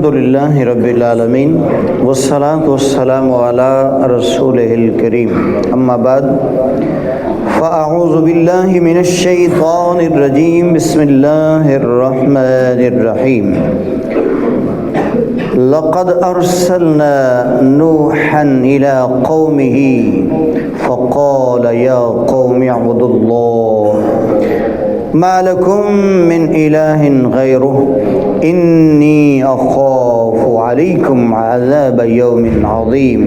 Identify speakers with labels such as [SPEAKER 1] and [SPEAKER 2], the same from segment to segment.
[SPEAKER 1] الحمدللہ رب العالمین والصلاة والسلام علی رسولہ الکریم اما بعد فاعوذ باللہ من الشیطان الرجیم بسم اللہ الرحمن الرحیم لقد ارسلنا نوحا الى قومه فقال یا قوم اعبدوا اللہ ما لكم من إله غيره إني أخاف عليكم عذاب يوم عظيم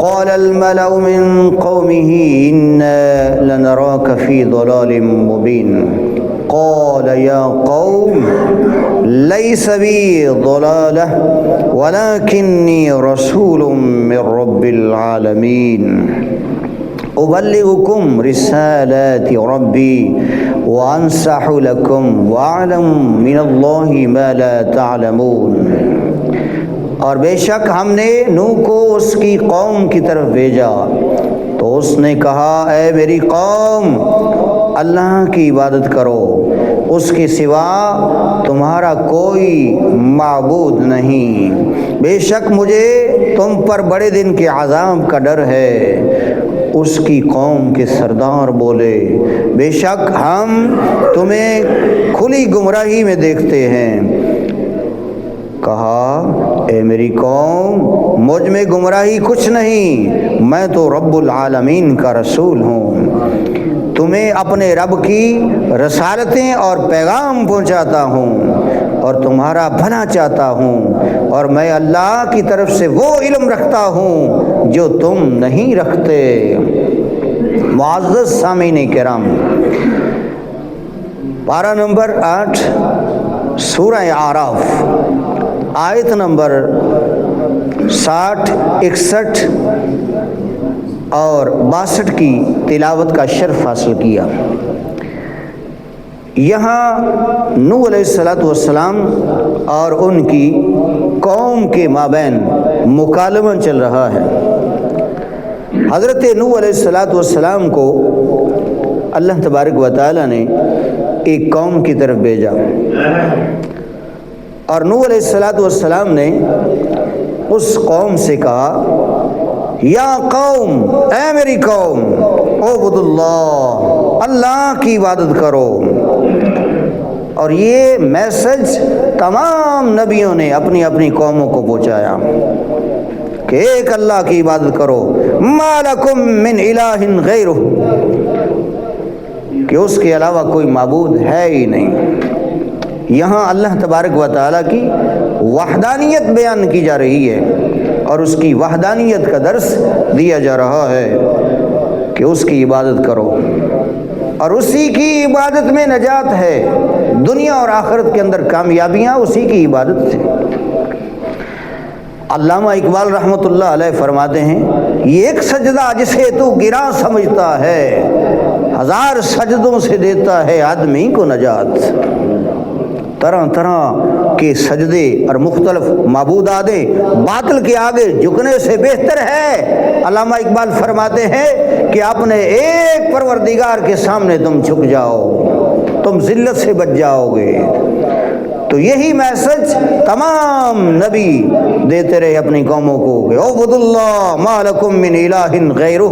[SPEAKER 1] قال الملأ من قومه إنا لنراك في ضلال مبين قال يا قوم ليس بي ضلالة ولكني رسول من رب العالمين أبلغكم رسالات ربي وأنصح لكم وأعلم من الله ما لا تعلمون۔ اور بے شک ہم نے نوح کو اس کی قوم کی طرف بھیجا تو اس نے کہا اے میری قوم اللہ کی عبادت کرو، اس کے سوا تمہارا کوئی معبود نہیں، بے شک مجھے تم پر بڑے دن کے عذاب کا ڈر ہے۔ اس کی قوم کے سردار بولے بے شک ہم تمہیں کھلی گمراہی میں دیکھتے ہیں۔ کہا اے میری قوم مجھ میں گمراہی کچھ نہیں، میں تو رب العالمین کا رسول ہوں، تمہیں اپنے رب کی رسالتیں اور پیغام پہنچاتا ہوں اور تمہارا بھلا چاہتا ہوں، اور میں اللہ کی طرف سے وہ علم رکھتا ہوں جو تم نہیں رکھتے۔ معزز سامعین کرام، پارہ نمبر 8 سورہ اعراف آیت نمبر 60، 61 اور 62 کی تلاوت کا شرف حاصل کیا۔ یہاں نوح علیہ السلام اور ان کی قوم کے مابین مکالمہ چل رہا ہے۔ حضرت نوح علیہ السلام کو اللہ تبارک و تعالی نے ایک قوم کی طرف بھیجا، اور نوح علیہ السلام نے اس قوم سے کہا یا قوم اے میری قوم اعبد اللہ، اللہ کی عبادت کرو۔ اور یہ میسج تمام نبیوں نے اپنی اپنی قوموں کو پہنچایا کہ ایک اللہ کی عبادت کرو، ما لکم من الہ غیرہ، کہ اس کے علاوہ کوئی معبود ہے ہی نہیں۔ یہاں اللہ تبارک و تعالیٰ کی وحدانیت بیان کی جا رہی ہے اور اس کی وحدانیت کا درس دیا جا رہا ہے کہ اس کی عبادت کرو، اور اسی کی عبادت میں نجات ہے، دنیا اور آخرت کے اندر کامیابیاں اسی کی عبادت سے۔ علامہ اقبال رحمۃ اللہ علیہ فرماتے ہیں یہ ایک سجدہ جسے تو گرا سمجھتا ہے، ہزار سجدوں سے دیتا ہے آدمی کو نجات۔ طرح طرح کے سجدے اور مختلف معبوداتیں باطل کے آگے جھکنے سے بہتر ہے۔ علامہ اقبال فرماتے ہیں کہ اپنے ایک پروردگار کے سامنے تم جھک جاؤ، تم ذلت سے بچ جاؤ گے۔ تو یہی میسج تمام نبی دیتے رہے اپنی قوموں کو کہ اعبدوا اللہ ما لکم من الہ غیرہ۔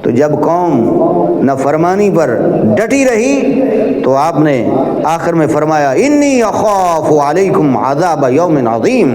[SPEAKER 1] تو جب قوم نافرمانی پر ڈٹی رہی تو آپ نے آخر میں فرمایا انی اخاف علیکم عذاب یوم عظیم،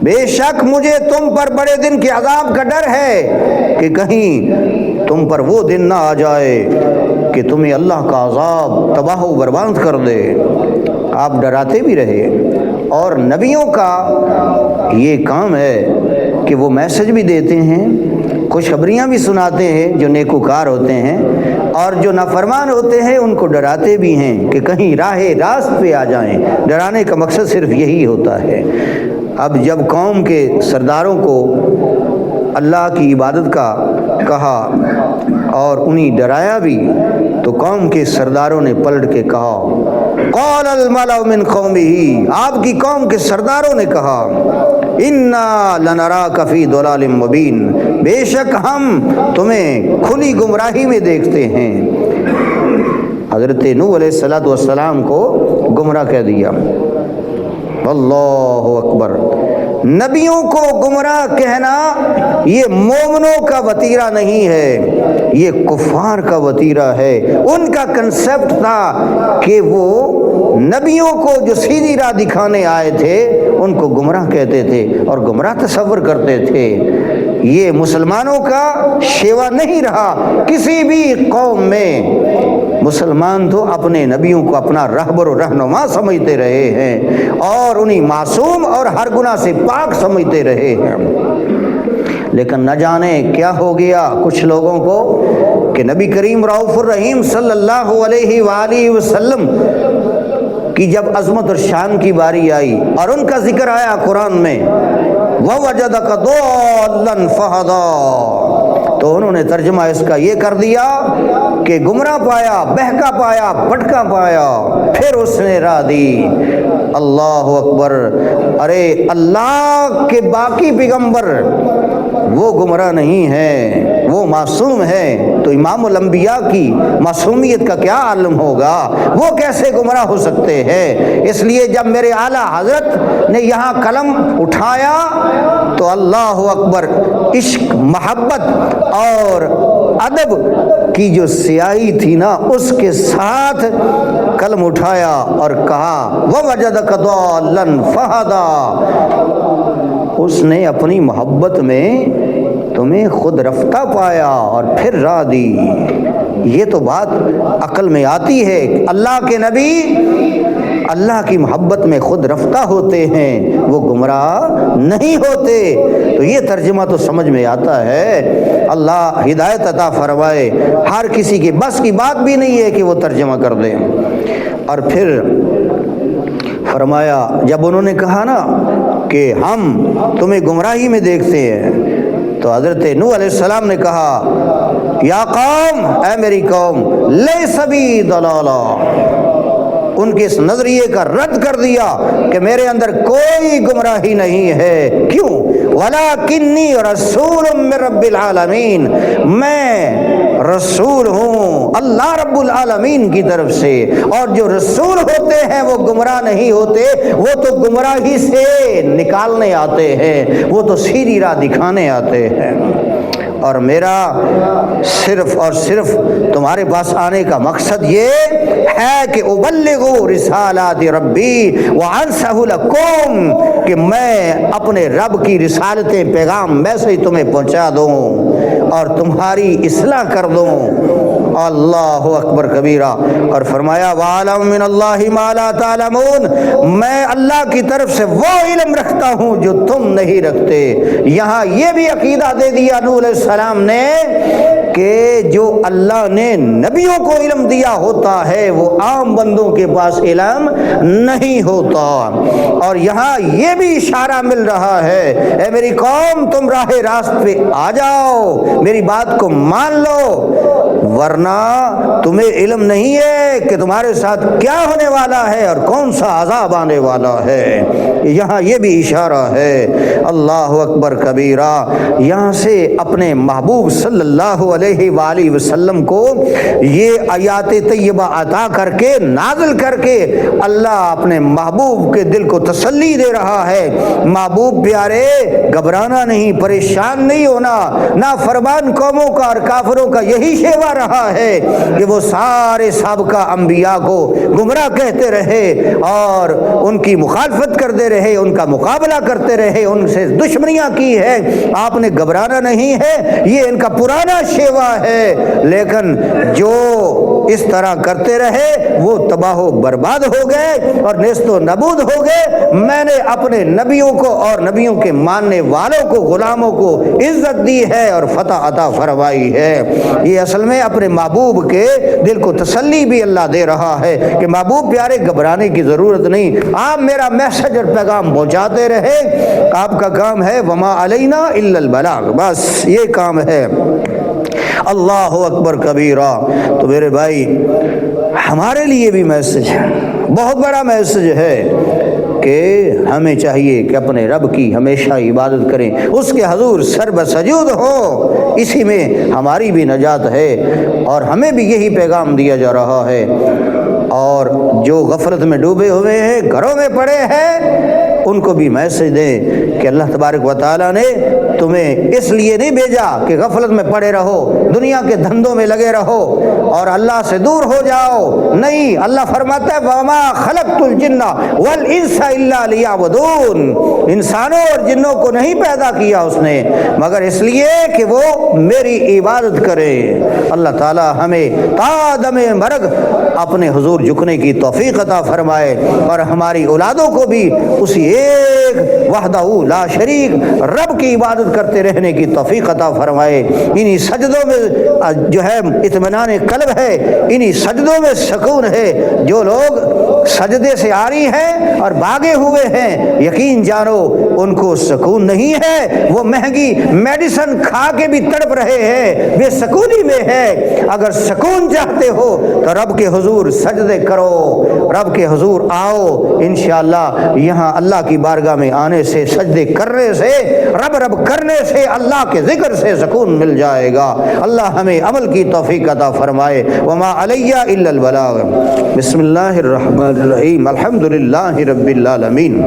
[SPEAKER 1] بے شک مجھے تم پر بڑے دن کے عذاب کا ڈر ہے کہ کہیں تم پر وہ دن نہ آ جائے کہ تمہیں اللہ کا عذاب تباہ و برباد کر دے۔ آپ ڈراتے بھی رہے، اور نبیوں کا یہ کام ہے کہ وہ میسج بھی دیتے ہیں، خوشخبریاں بھی سناتے ہیں جو نیکوکار ہوتے ہیں، اور جو نافرمان ہوتے ہیں ان کو ڈراتے بھی ہیں کہ کہیں راہ راست پہ آ جائیں۔ ڈرانے کا مقصد صرف یہی ہوتا ہے۔ اب جب قوم کے سرداروں کو اللہ کی عبادت کا کہا اور انہیں ڈرایا بھی، تو قوم کے سرداروں نے پلٹ کے کہا قال الملأ من قومه، آپ کی قوم کے سرداروں نے کہا انا لنراک فی ضلال مبین، بے شک ہم تمہیں کھلی گمراہی میں دیکھتے ہیں۔ حضرت نوح علیہ السلام کو گمراہ کہہ دیا۔ اللہ اکبر. نبیوں کو گمراہ کہنا یہ مومنوں کا وتیرہ نہیں ہے، یہ کفار کا وتیرہ ہے. ان کا کنسپٹ تھا کہ وہ نبیوں کو جو سیدھی راہ دکھانے آئے تھے ان کو گمراہ کہتے تھے اور گمراہ تصور کرتے تھے. یہ مسلمانوں کا شیوا نہیں رہا کسی بھی قوم میں. مسلمان تو اپنے نبیوں کو اپنا رہبر و رہنما سمجھتے رہے ہیں اور انہیں معصوم اور ہر گناہ سے پاک سمجھتے رہے ہیں. لیکن نہ جانے کیا ہو گیا کچھ لوگوں کو کہ نبی کریم رؤوف الرحیم صلی اللہ علیہ وآلہ وسلم کی جب عظمت اور شان کی باری آئی اور ان کا ذکر آیا قرآن میں وَوَجَدَكَ ضَالًّا فَهَدَىٰ، تو انہوں نے ترجمہ اس کا یہ کر دیا کہ گمراہ پایا، بہکا پایا، بھٹکا پایا، پھر اس نے راہ دی. اللہ اکبر. ارے اللہ کے باقی پیغمبر وہ گمراہ نہیں ہیں، وہ معصوم ہیں، تو امام الانبیاء کی معصومیت کا کیا عالم ہوگا؟ وہ کیسے گمراہ ہو سکتے ہیں؟ اس لیے جب میرے اعلیٰ حضرت نے یہاں قلم اٹھایا تو اللہ اکبر، عشق، محبت اور ادب کی جو سیاہی تھی نا اس کے ساتھ قلم اٹھایا اور کہا وَوَجَدَكَ ضَالًّا فَهَدَىٰ، اس نے اپنی محبت میں تمہیں خود رفتہ پایا اور پھر راہ دی. یہ تو بات عقل میں آتی ہے. اللہ کے نبی اللہ کی محبت میں خود رفتہ ہوتے ہیں، وہ گمراہ نہیں ہوتے. تو یہ ترجمہ تو سمجھ میں آتا ہے. اللہ ہدایت عطا فرمائے. ہر کسی کے بس کی بات بھی نہیں ہے کہ وہ ترجمہ کر دیں. اور پھر فرمایا جب انہوں نے کہا نا کہ ہم تمہیں گمراہی میں دیکھتے ہیں تو حضرت نوح علیہ السلام نے کہا یا قوم، اے میری قوم، لیس بی ضلالہ، ان کے اس نظریے کا رد کر دیا کہ میرے اندر کوئی گمراہی نہیں ہے. کیوں؟ وَلَكِنِّي رَسُولٌ مِّن رَّبِّ الْعَالَمِينَ، میں رسول ہوں اللہ رب العالمین کی طرف سے. اور جو رسول ہوتے ہیں وہ گمراہ نہیں ہوتے، وہ تو گمراہی سے نکالنے آتے ہیں، وہ تو سیدھی راہ دکھانے آتے ہیں. اور میرا صرف اور صرف تمہارے پاس آنے کا مقصد یہ ہے کہ ابلغوا رسالات ربی وانصح لکم، کہ میں اپنے رب کی رسالتیں پیغام میں سے تمہیں پہنچا دوں اور تمہاری اصلاح کر دوں. اللہ اکبر کبیرہ. اور فرمایا وَعَلَمْ مِنَ اللَّهِ مَا لَا تَعْلَمُونَ، میں اللہ کی طرف سے وہ علم رکھتا ہوں جو تم نہیں رکھتے. یہاں یہ بھی عقیدہ دے دیا نوح علیہ السلام نے کہ جو اللہ نے نبیوں کو علم دیا ہوتا ہے وہ عام بندوں کے پاس علم نہیں ہوتا. اور یہاں یہ بھی اشارہ مل رہا ہے اے میری قوم، تم راہ راست پہ آ جاؤ، میری بات کو مان لو، ورنہ تمہیں علم نہیں ہے کہ تمہارے ساتھ کیا ہونے والا ہے اور کون سا عذاب آنے والا ہے. یہاں یہ بھی اشارہ ہے. اللہ اکبر کبیرہ. یہاں سے اپنے محبوب صلی اللہ علیہ وآلہ وسلم کو یہ آیات طیبہ عطا کر کے، نازل کر کے، اللہ اپنے محبوب کے دل کو تسلی دے رہا ہے. محبوب پیارے، گھبرانا نہیں، پریشان نہیں ہونا. نافرمان قوموں کا اور کافروں کا یہی شیوا رہا ہے کہ وہ سارے سابقہ انبیاء کو گمراہ کہتے رہے اور ان کی مخالفت کرتے رہے، ان کا مقابلہ کرتے رہے، ان سے دشمنیاں کی ہے. آپ نے گھبرانا نہیں ہے، یہ ان کا پرانا شیوا ہے. لیکن جو اس طرح کرتے رہے وہ تباہ و برباد ہو گئے اور نیست و نبود ہو گئے. میں نے اپنے نبیوں کو اور نبیوں کے ماننے والوں کو، غلاموں کو عزت دی ہے اور فتح عطا فرمائی ہے. یہ اصل میں اپنے محبوب کے دل کو تسلی بھی اللہ دے رہا ہے کہ محبوب پیارے، گھبرانے کی ضرورت نہیں، آپ میرا میسج اور پیغام پہنچاتے رہے. آپ کا کام ہے وما علینا الا البلاغ، بس یہ کام ہے. اللہ اکبر کبیرہ. تو میرے بھائی، ہمارے لیے بھی میسج ہے، بہت بڑا میسج ہے کہ ہمیں چاہیے کہ اپنے رب کی ہمیشہ عبادت کریں، اس کے حضور سر بسجود ہو. اسی میں ہماری بھی نجات ہے اور ہمیں بھی یہی پیغام دیا جا رہا ہے. اور جو غفلت میں ڈوبے ہوئے ہیں، گھروں میں پڑے ہیں، ان کو بھی میسج دیں کہ اللہ تبارک و تعالیٰ نے تمہیں اس لیے نہیں بھیجا کہ غفلت میں پڑے رہو، دنیا کے دھندوں میں لگے رہو اور اللہ سے دور ہو جاؤ، نہیں، اللہ فرماتا ہے وَمَا خَلَقْتُ الْجِنَّ وَالْإِنسَ إِلَّا لِيَعْبُدُونَ، انسانوں اور جنوں کو نہیں پیدا کیا اس نے مگر اس لیے کہ وہ میری عبادت کرے۔ اللہ تعالیٰ ہمیں تا دم مرگ اپنے حضور جھکنے کی توفیق عطا فرمائے اور ہماری اولادوں کو بھی اسی ایک وحدہ لا شریک رب کی عبادت کرتے رہنے کی توفیق عطا فرمائے۔ انہی سجدوں میں جو ہے اطمینان قلب ہے، انہی سجدوں میں سکون ہے۔ جو لوگ سجدے سے عاری ہیں اور بھاگے ہوئے ہیں، یقین جانو ان کو سکون نہیں ہے، وہ مہنگی میڈیسن کھا کے بھی تڑپ رہے ہیں، بے سکونی میں ہے۔ اگر سکون چاہتے ہو تو رب کے حضور سجدے کرو، رب کے حضور آؤ، انشاءاللہ یہاں اللہ کی بارگاہ میں آنے سے، سجدے کرنے سے، رب رب کرنے سے، اللہ کے ذکر سے سکون مل جائے گا۔ اللہ ہمیں عمل کی توفیق عطا فرمائے۔ وما علی الا البلاغ۔ بسم اللہ الرحمن الرحیم، الحمدللہ رب العالمین،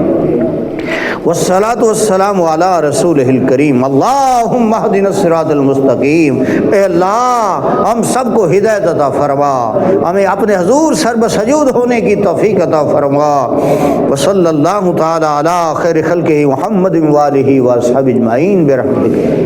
[SPEAKER 1] والصلاة والسلام علی رسولہ الکریم، اللہم اہدنا الصراط المستقیم۔ اے اللہ ہم سب کو ہدایت عطا فرما، ہمیں اپنے حضور سرب سجود ہونے کی توفیق عطا فرما۔ وصلی اللہ تعالی علی خیر خلقہ محمد وآلہ وصحبہ اجمعین برحمتک۔